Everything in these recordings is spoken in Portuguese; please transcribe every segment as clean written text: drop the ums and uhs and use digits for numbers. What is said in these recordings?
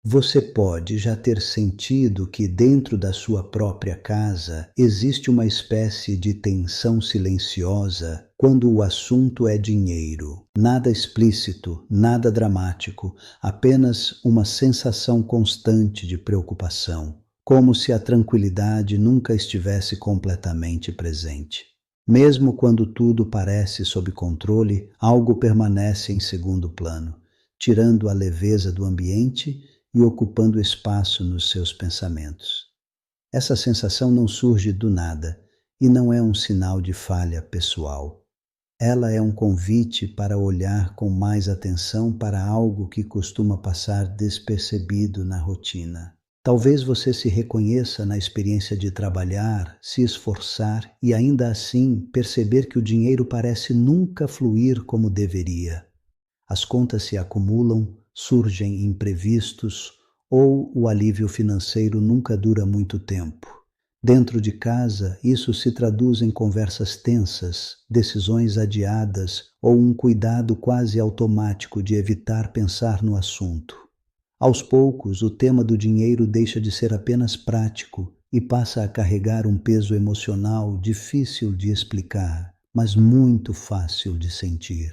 Você pode já ter sentido que dentro da sua própria casa existe uma espécie de tensão silenciosa quando o assunto é dinheiro. Nada explícito, nada dramático, apenas uma sensação constante de preocupação, como se a tranquilidade nunca estivesse completamente presente. Mesmo quando tudo parece sob controle, algo permanece em segundo plano, tirando a leveza do ambiente e ocupando espaço nos seus pensamentos. Essa sensação não surge do nada e não é um sinal de falha pessoal. Ela é um convite para olhar com mais atenção para algo que costuma passar despercebido na rotina. Talvez você se reconheça na experiência de trabalhar, se esforçar e ainda assim perceber que o dinheiro parece nunca fluir como deveria. As contas se acumulam, surgem imprevistos ou o alívio financeiro nunca dura muito tempo. Dentro de casa, isso se traduz em conversas tensas, decisões adiadas ou um cuidado quase automático de evitar pensar no assunto. Aos poucos, o tema do dinheiro deixa de ser apenas prático e passa a carregar um peso emocional difícil de explicar, mas muito fácil de sentir.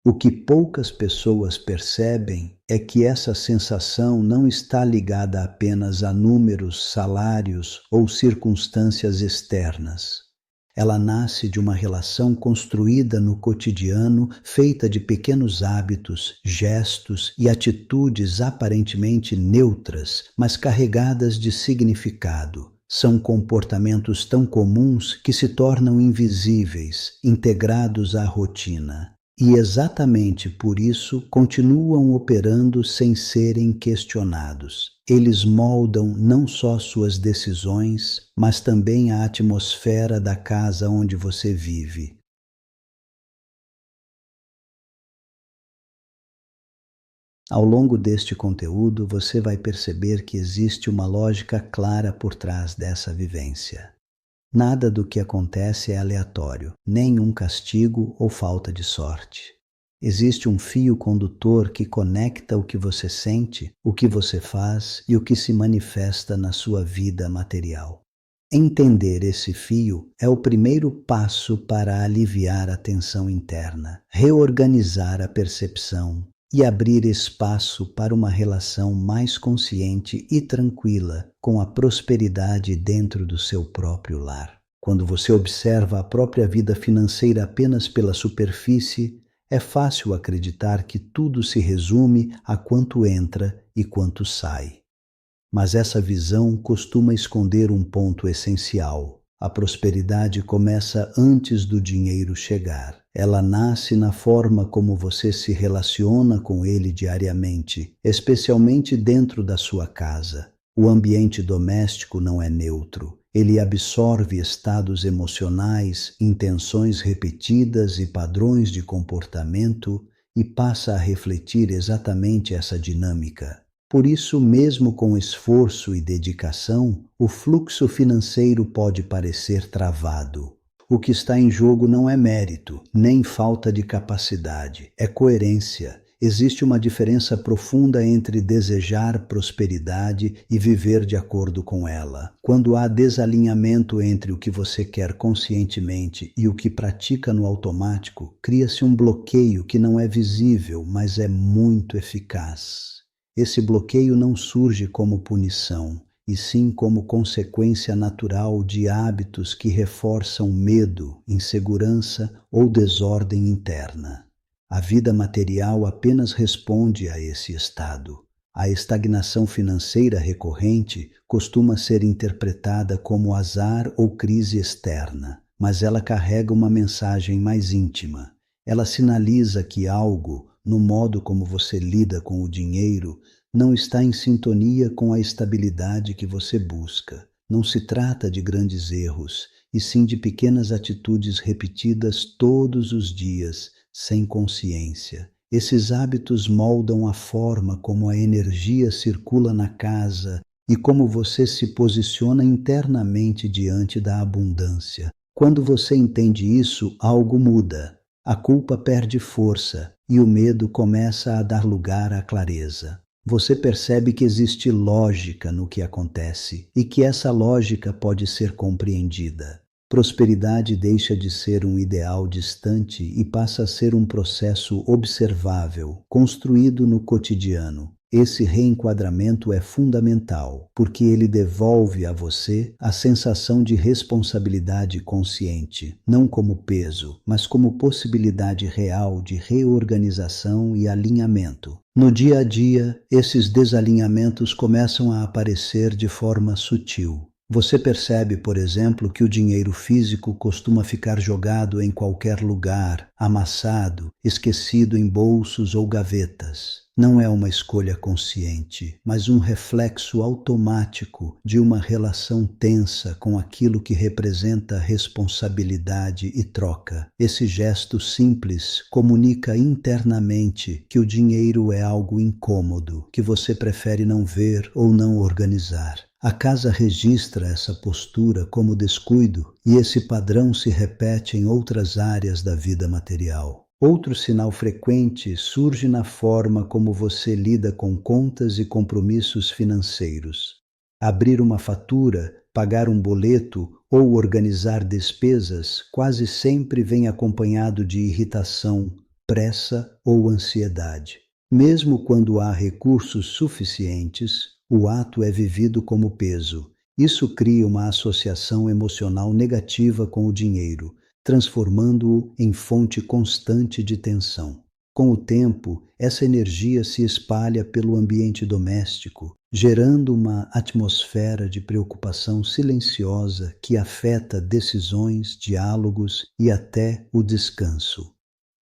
O que poucas pessoas percebem é que essa sensação não está ligada apenas a números, salários ou circunstâncias externas. Ela nasce de uma relação construída no cotidiano, feita de pequenos hábitos, gestos e atitudes aparentemente neutras, mas carregadas de significado. São comportamentos tão comuns que se tornam invisíveis, integrados à rotina. E exatamente por isso continuam operando sem serem questionados. Eles moldam não só suas decisões, mas também a atmosfera da casa onde você vive. Ao longo deste conteúdo, você vai perceber que existe uma lógica clara por trás dessa vivência. Nada do que acontece é aleatório, nenhum castigo ou falta de sorte. Existe um fio condutor que conecta o que você sente, o que você faz e o que se manifesta na sua vida material. Entender esse fio é o primeiro passo para aliviar a tensão interna, reorganizar a percepção e abrir espaço para uma relação mais consciente e tranquila com a prosperidade dentro do seu próprio lar. Quando você observa a própria vida financeira apenas pela superfície, é fácil acreditar que tudo se resume a quanto entra e quanto sai. Mas essa visão costuma esconder um ponto essencial. A prosperidade começa antes do dinheiro chegar. Ela nasce na forma como você se relaciona com ele diariamente, especialmente dentro da sua casa. O ambiente doméstico não é neutro. Ele absorve estados emocionais, intenções repetidas e padrões de comportamento e passa a refletir exatamente essa dinâmica. Por isso, mesmo com esforço e dedicação, o fluxo financeiro pode parecer travado. O que está em jogo não é mérito, nem falta de capacidade, é coerência. Existe uma diferença profunda entre desejar prosperidade e viver de acordo com ela. Quando há desalinhamento entre o que você quer conscientemente e o que pratica no automático, cria-se um bloqueio que não é visível, mas é muito eficaz. Esse bloqueio não surge como punição, e sim como consequência natural de hábitos que reforçam medo, insegurança ou desordem interna. A vida material apenas responde a esse estado. A estagnação financeira recorrente costuma ser interpretada como azar ou crise externa, mas ela carrega uma mensagem mais íntima. Ela sinaliza que algo, no modo como você lida com o dinheiro, não está em sintonia com a estabilidade que você busca. Não se trata de grandes erros, e sim de pequenas atitudes repetidas todos os dias, sem consciência. Esses hábitos moldam a forma como a energia circula na casa e como você se posiciona internamente diante da abundância. Quando você entende isso, algo muda. A culpa perde força e o medo começa a dar lugar à clareza. Você percebe que existe lógica no que acontece e que essa lógica pode ser compreendida. Prosperidade deixa de ser um ideal distante e passa a ser um processo observável, construído no cotidiano. Esse reenquadramento é fundamental, porque ele devolve a você a sensação de responsabilidade consciente, não como peso, mas como possibilidade real de reorganização e alinhamento. No dia a dia, esses desalinhamentos começam a aparecer de forma sutil. Você percebe, por exemplo, que o dinheiro físico costuma ficar jogado em qualquer lugar, amassado, esquecido em bolsos ou gavetas. Não é uma escolha consciente, mas um reflexo automático de uma relação tensa com aquilo que representa responsabilidade e troca. Esse gesto simples comunica internamente que o dinheiro é algo incômodo, que você prefere não ver ou não organizar. A casa registra essa postura como descuido e esse padrão se repete em outras áreas da vida material. Outro sinal frequente surge na forma como você lida com contas e compromissos financeiros. Abrir uma fatura, pagar um boleto ou organizar despesas quase sempre vem acompanhado de irritação, pressa ou ansiedade. Mesmo quando há recursos suficientes, o ato é vivido como peso. Isso cria uma associação emocional negativa com o dinheiro, transformando-o em fonte constante de tensão. Com o tempo, essa energia se espalha pelo ambiente doméstico, gerando uma atmosfera de preocupação silenciosa que afeta decisões, diálogos e até o descanso.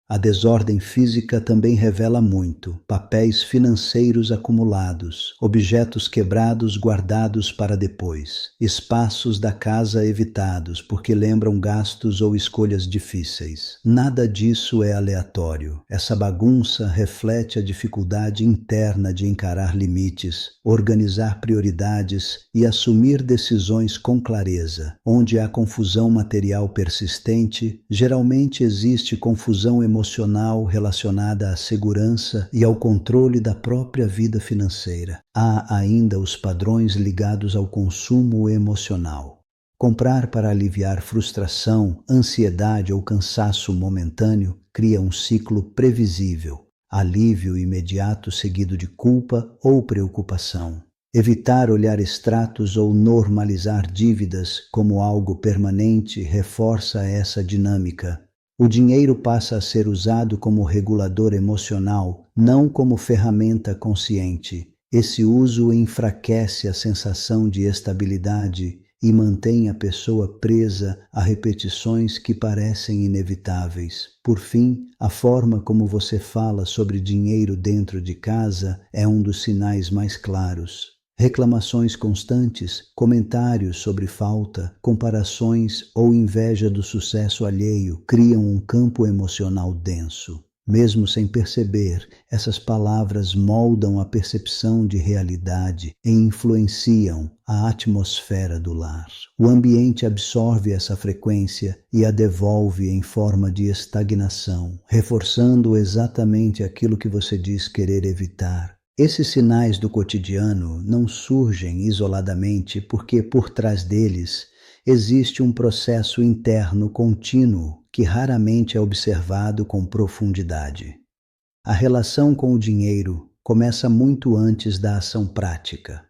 A desordem física também revela muito: papéis financeiros acumulados, objetos quebrados guardados para depois, espaços da casa evitados porque lembram gastos ou escolhas difíceis. Nada disso é aleatório. Essa bagunça reflete a dificuldade interna de encarar limites, organizar prioridades e assumir decisões com clareza. Onde há confusão material persistente, geralmente existe confusão emocional relacionada à segurança e ao controle da própria vida financeira. Há ainda os padrões ligados ao consumo emocional. Comprar para aliviar frustração, ansiedade ou cansaço momentâneo cria um ciclo previsível. Alívio imediato seguido de culpa ou preocupação. Evitar olhar extratos ou normalizar dívidas como algo permanente reforça essa dinâmica. O dinheiro passa a ser usado como regulador emocional, não como ferramenta consciente. Esse uso enfraquece a sensação de estabilidade e mantém a pessoa presa a repetições que parecem inevitáveis. Por fim, a forma como você fala sobre dinheiro dentro de casa é um dos sinais mais claros. Reclamações constantes, comentários sobre falta, comparações ou inveja do sucesso alheio criam um campo emocional denso. Mesmo sem perceber, essas palavras moldam a percepção de realidade e influenciam a atmosfera do lar. O ambiente absorve essa frequência e a devolve em forma de estagnação, reforçando exatamente aquilo que você diz querer evitar. Esses sinais do cotidiano não surgem isoladamente porque por trás deles existe um processo interno contínuo que raramente é observado com profundidade. A relação com o dinheiro começa muito antes da ação prática.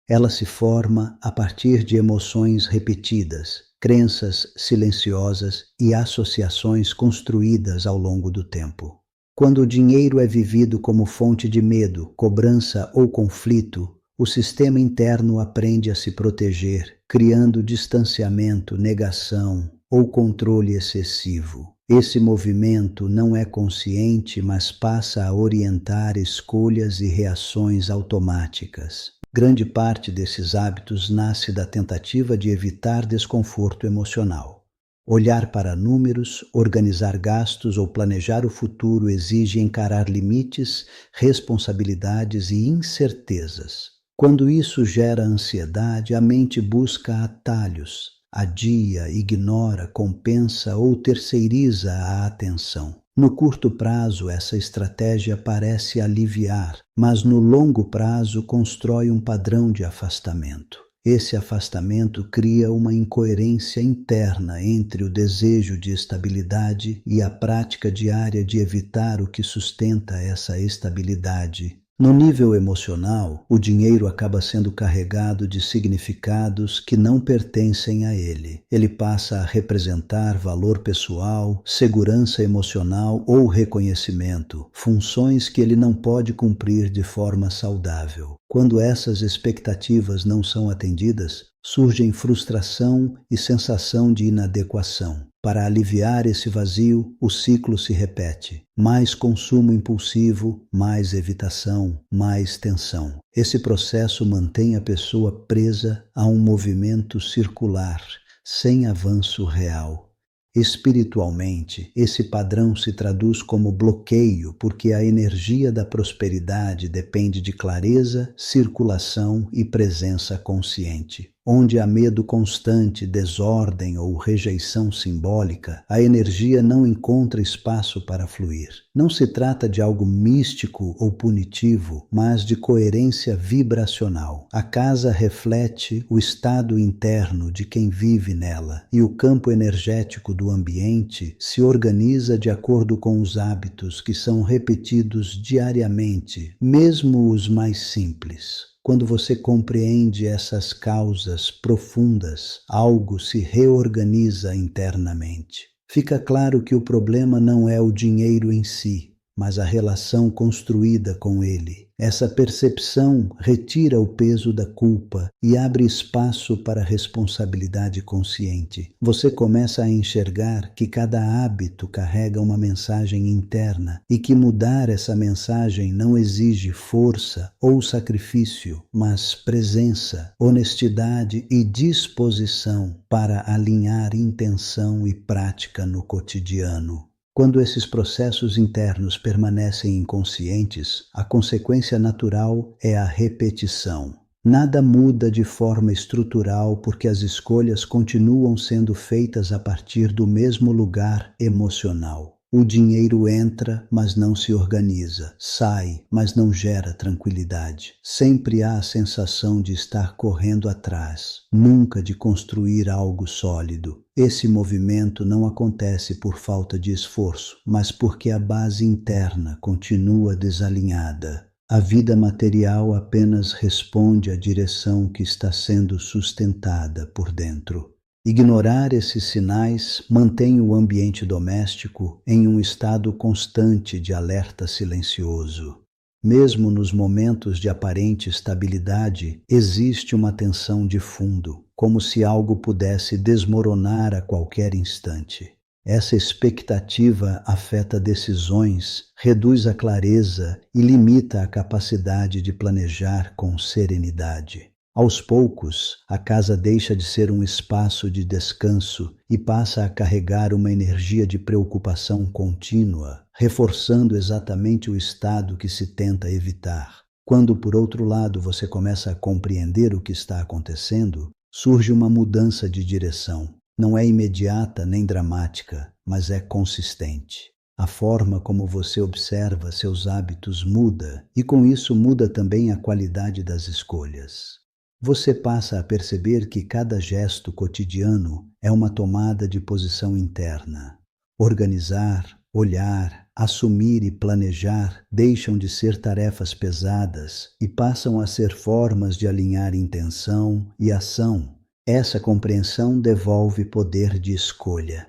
Ela se forma a partir de emoções repetidas, crenças silenciosas e associações construídas ao longo do tempo. Quando o dinheiro é vivido como fonte de medo, cobrança ou conflito, o sistema interno aprende a se proteger, criando distanciamento, negação ou controle excessivo. Esse movimento não é consciente, mas passa a orientar escolhas e reações automáticas. Grande parte desses hábitos nasce da tentativa de evitar desconforto emocional. Olhar para números, organizar gastos ou planejar o futuro exige encarar limites, responsabilidades e incertezas. Quando isso gera ansiedade, a mente busca atalhos, adia, ignora, compensa ou terceiriza a atenção. No curto prazo, essa estratégia parece aliviar, mas no longo prazo constrói um padrão de afastamento. Esse afastamento cria uma incoerência interna entre o desejo de estabilidade e a prática diária de evitar o que sustenta essa estabilidade. No nível emocional, o dinheiro acaba sendo carregado de significados que não pertencem a ele. Ele passa a representar valor pessoal, segurança emocional ou reconhecimento, funções que ele não pode cumprir de forma saudável. Quando essas expectativas não são atendidas, surgem frustração e sensação de inadequação. Para aliviar esse vazio, o ciclo se repete. Mais consumo impulsivo, mais evitação, mais tensão. Esse processo mantém a pessoa presa a um movimento circular, sem avanço real. Espiritualmente, esse padrão se traduz como bloqueio, porque a energia da prosperidade depende de clareza, circulação e presença consciente. Onde há medo constante, desordem ou rejeição simbólica, a energia não encontra espaço para fluir. Não se trata de algo místico ou punitivo, mas de coerência vibracional. A casa reflete o estado interno de quem vive nela, e o campo energético do ambiente se organiza de acordo com os hábitos que são repetidos diariamente, mesmo os mais simples. Quando você compreende essas causas profundas, algo se reorganiza internamente. Fica claro que o problema não é o dinheiro em si, mas a relação construída com ele. Essa percepção retira o peso da culpa e abre espaço para a responsabilidade consciente. Você começa a enxergar que cada hábito carrega uma mensagem interna e que mudar essa mensagem não exige força ou sacrifício, mas presença, honestidade e disposição para alinhar intenção e prática no cotidiano. Quando esses processos internos permanecem inconscientes, a consequência natural é a repetição. Nada muda de forma estrutural porque as escolhas continuam sendo feitas a partir do mesmo lugar emocional. O dinheiro entra, mas não se organiza. Sai, mas não gera tranquilidade. Sempre há a sensação de estar correndo atrás, nunca de construir algo sólido. Esse movimento não acontece por falta de esforço, mas porque a base interna continua desalinhada. A vida material apenas responde à direção que está sendo sustentada por dentro. Ignorar esses sinais mantém o ambiente doméstico em um estado constante de alerta silencioso. Mesmo nos momentos de aparente estabilidade, existe uma tensão de fundo, como se algo pudesse desmoronar a qualquer instante. Essa expectativa afeta decisões, reduz a clareza e limita a capacidade de planejar com serenidade. Aos poucos, a casa deixa de ser um espaço de descanso e passa a carregar uma energia de preocupação contínua, reforçando exatamente o estado que se tenta evitar. Quando, por outro lado, você começa a compreender o que está acontecendo, surge uma mudança de direção. Não é imediata nem dramática, mas é consistente. A forma como você observa seus hábitos muda, e com isso muda também a qualidade das escolhas. Você passa a perceber que cada gesto cotidiano é uma tomada de posição interna. Organizar, olhar, assumir e planejar deixam de ser tarefas pesadas e passam a ser formas de alinhar intenção e ação. Essa compreensão devolve poder de escolha.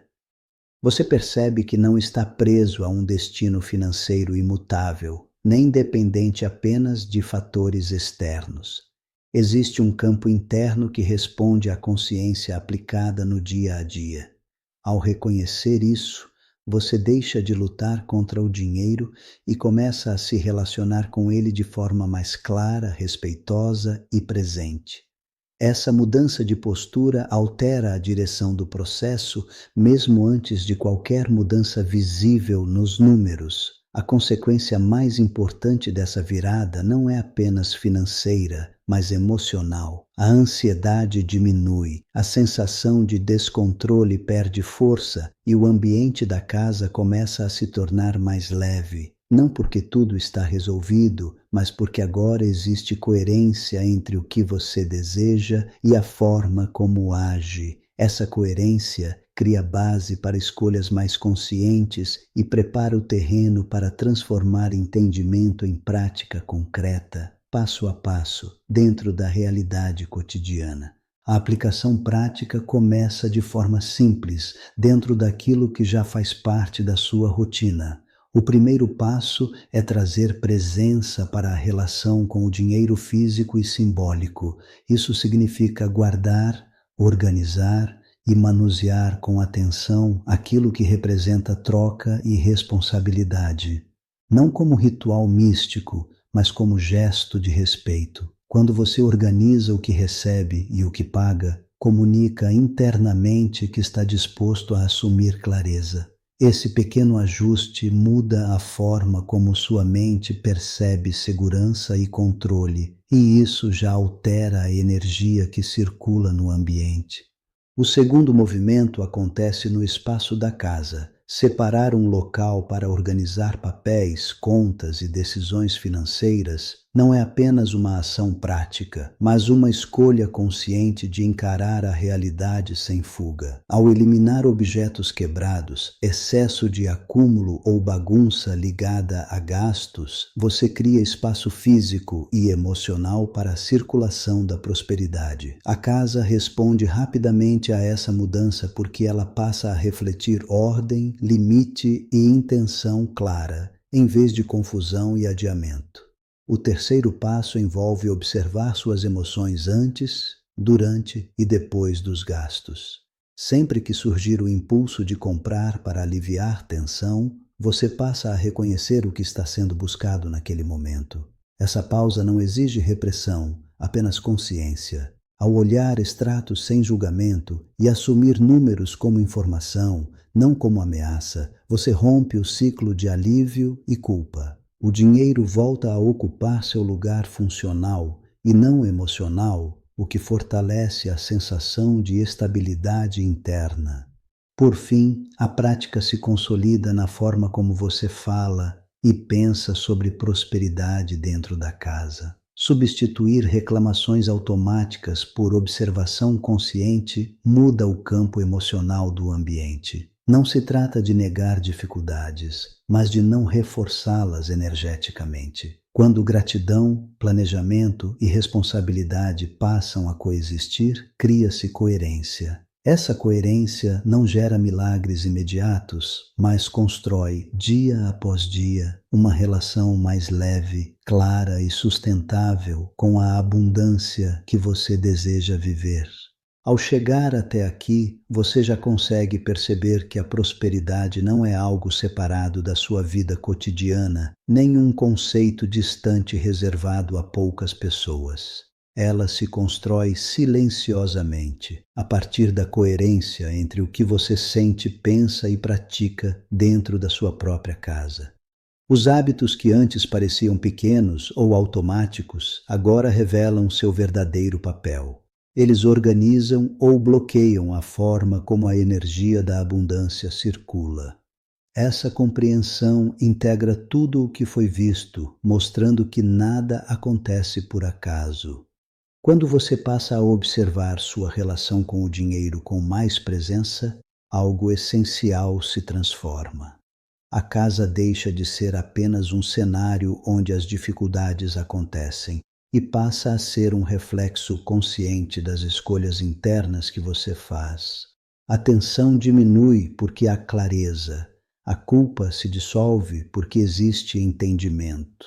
Você percebe que não está preso a um destino financeiro imutável, nem dependente apenas de fatores externos. Existe um campo interno que responde à consciência aplicada no dia a dia. Ao reconhecer isso, você deixa de lutar contra o dinheiro e começa a se relacionar com ele de forma mais clara, respeitosa e presente. Essa mudança de postura altera a direção do processo, mesmo antes de qualquer mudança visível nos números. A consequência mais importante dessa virada não é apenas financeira, mas emocional. A ansiedade diminui, a sensação de descontrole perde força e o ambiente da casa começa a se tornar mais leve. Não porque tudo está resolvido, mas porque agora existe coerência entre o que você deseja e a forma como age. Essa coerência cria base para escolhas mais conscientes e prepara o terreno para transformar entendimento em prática concreta, passo a passo, dentro da realidade cotidiana. A aplicação prática começa de forma simples, dentro daquilo que já faz parte da sua rotina. O primeiro passo é trazer presença para a relação com o dinheiro físico e simbólico. Isso significa guardar, organizar e manusear com atenção aquilo que representa troca e responsabilidade. Não como ritual místico, mas como gesto de respeito. Quando você organiza o que recebe e o que paga, comunica internamente que está disposto a assumir clareza. Esse pequeno ajuste muda a forma como sua mente percebe segurança e controle, e isso já altera a energia que circula no ambiente. O segundo movimento acontece no espaço da casa. Separar um local para organizar papéis, contas e decisões financeiras não é apenas uma ação prática, mas uma escolha consciente de encarar a realidade sem fuga. Ao eliminar objetos quebrados, excesso de acúmulo ou bagunça ligada a gastos, você cria espaço físico e emocional para a circulação da prosperidade. A casa responde rapidamente a essa mudança porque ela passa a refletir ordem, limite e intenção clara, em vez de confusão e adiamento. O terceiro passo envolve observar suas emoções antes, durante e depois dos gastos. Sempre que surgir o impulso de comprar para aliviar tensão, você passa a reconhecer o que está sendo buscado naquele momento. Essa pausa não exige repressão, apenas consciência. Ao olhar extratos sem julgamento e assumir números como informação, não como ameaça, você rompe o ciclo de alívio e culpa. O dinheiro volta a ocupar seu lugar funcional e não emocional, o que fortalece a sensação de estabilidade interna. Por fim, a prática se consolida na forma como você fala e pensa sobre prosperidade dentro da casa. Substituir reclamações automáticas por observação consciente muda o campo emocional do ambiente. Não se trata de negar dificuldades, mas de não reforçá-las energeticamente. Quando gratidão, planejamento e responsabilidade passam a coexistir, cria-se coerência. Essa coerência não gera milagres imediatos, mas constrói, dia após dia, uma relação mais leve, clara e sustentável com a abundância que você deseja viver. Ao chegar até aqui, você já consegue perceber que a prosperidade não é algo separado da sua vida cotidiana, nem um conceito distante reservado a poucas pessoas. Ela se constrói silenciosamente, a partir da coerência entre o que você sente, pensa e pratica dentro da sua própria casa. Os hábitos que antes pareciam pequenos ou automáticos, agora revelam seu verdadeiro papel. Eles organizam ou bloqueiam a forma como a energia da abundância circula. Essa compreensão integra tudo o que foi visto, mostrando que nada acontece por acaso. Quando você passa a observar sua relação com o dinheiro com mais presença, algo essencial se transforma. A casa deixa de ser apenas um cenário onde as dificuldades acontecem e passa a ser um reflexo consciente das escolhas internas que você faz. A tensão diminui porque há clareza. A culpa se dissolve porque existe entendimento.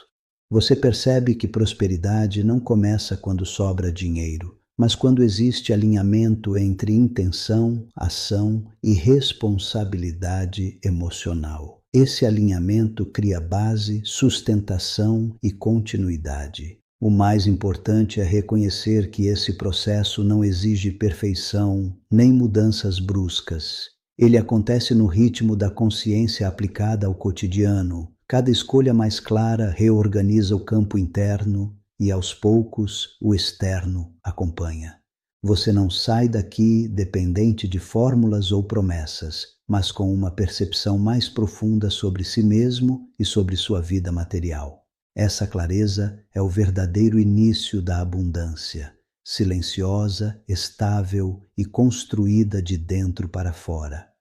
Você percebe que prosperidade não começa quando sobra dinheiro, mas quando existe alinhamento entre intenção, ação e responsabilidade emocional. Esse alinhamento cria base, sustentação e continuidade. O mais importante é reconhecer que esse processo não exige perfeição nem mudanças bruscas. Ele acontece no ritmo da consciência aplicada ao cotidiano. Cada escolha mais clara reorganiza o campo interno e aos poucos o externo acompanha. Você não sai daqui dependente de fórmulas ou promessas, mas com uma percepção mais profunda sobre si mesmo e sobre sua vida material. Essa clareza é o verdadeiro início da abundância, silenciosa, estável e construída de dentro para fora.